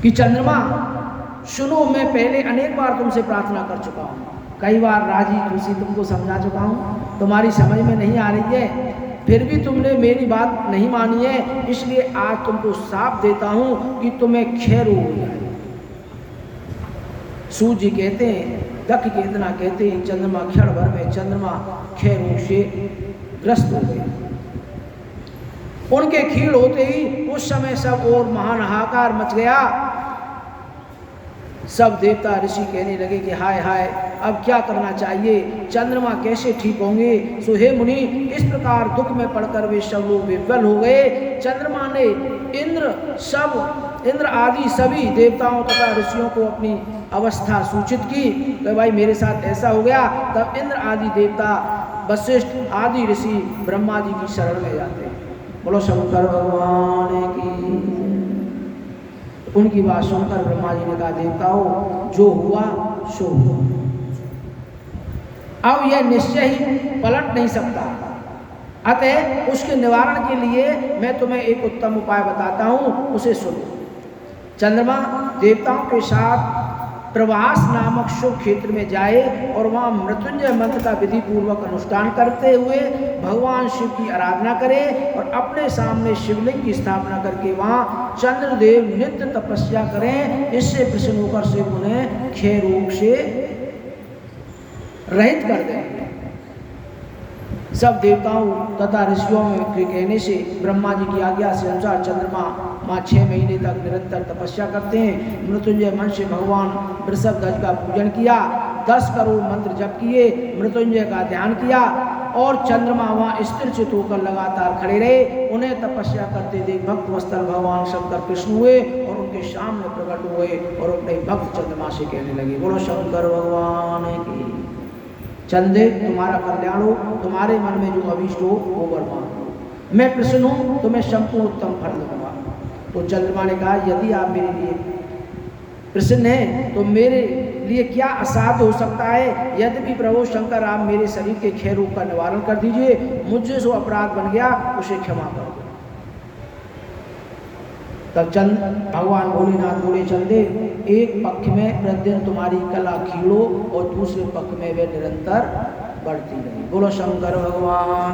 कि चंद्रमा सुनो, मैं पहले अनेक बार तुमसे प्रार्थना कर चुका हूँ, कई बार राजी खुशी तुमको समझा चुका हूँ, तुम्हारी समझ में नहीं आ रही है, फिर भी तुमने मेरी बात नहीं मानी है, इसलिए आज तुमको साफ देता हूँ कि तुम्हें क्षय रोग हो जाए। सूर्य कहते हैं, दक्ष के इतना कहते हैं, चंद्रमा क्षण भर में चंद्रमा क्षय रोग से ग्रस्त हो गए। उनके खील होते ही उस समय सब और महान हाहाकार मच गया। सब देवता ऋषि कहने लगे कि हाय हाय, अब क्या करना चाहिए, चंद्रमा कैसे ठीक होंगे। सो हे मुनि, इस प्रकार दुख में पड़कर वे सब लोग विह्वल हो गए। चंद्रमा ने इंद्र आदि सभी देवताओं तथा ऋषियों को अपनी अवस्था सूचित की कि भाई मेरे साथ ऐसा हो गया। तब इंद्र आदि देवता, वशिष्ठ आदि ऋषि ब्रह्मा जी की शरण में जाते हैं। बोलो शंकर भगवान की। उनकी बात सुनकर ब्रह्मा जी ने कहा, देवताओं जो हुआ सो हुआ, अब यह निश्चय ही पलट नहीं सकता, अतः उसके निवारण के लिए मैं तुम्हें एक उत्तम उपाय बताता हूँ, उसे सुनो। चंद्रमा देवताओं के साथ प्रवास नामक शुभ क्षेत्र में जाए और वहाँ मृत्युंजय मंत्र का विधि पूर्वक अनुष्ठान करते हुए भगवान शिव की आराधना करे और अपने सामने शिवलिंग की स्थापना करके वहाँ चंद्रदेव नित्य तपस्या करें। इससे प्रसन्न होकर शिव उन्हें क्षय रोग से रहित कर देंगे। सब देवताओं तथा ऋषियों के कहने से ब्रह्मा जी की आज्ञा से अनुसार चंद्रमा माँ 6 महीने तक निरंतर तपस्या करते हैं। मृत्युंजय मंत्र से भगवान वृषभध्वज का पूजन किया, 10 करोड़ मंत्र जप किए, मृत्युंजय का ध्यान किया और चंद्रमा वहाँ स्थिर चित होकर लगातार खड़े रहे। उन्हें तपस्या करते देख भक्त वत्सल भगवान शंकर कृष्ण हुए और उनके सामने प्रकट हुए और अपने भक्त चंद्रमा से कहने लगे, बोलो शंकर भगवान की। चंदे, तुम्हारा कल्याण हो, तुम्हारे मन में जो अभीष्ट हो वो बरमान हो, मैं प्रसन्न हूँ, तुम्हें संपूर्ण उत्तम फल दूंगा। तो चंद्रमा ने कहा, यदि आप मेरे लिए प्रसन्न हैं तो मेरे लिए क्या असाध्य हो सकता है। यद्यपि प्रभु शंकर, आप मेरे शरीर के क्षय रोग का निवारण कर दीजिए, मुझसे जो अपराध बन गया उसे क्षमा कर दो। तब भगवान भोलेनाथ बोले, चंदे, एक पक्ष में प्रतिदिन तुम्हारी कला खीलो और दूसरे पक्ष में वे निरंतर बढ़ती रही। बोलो शंकर भगवान।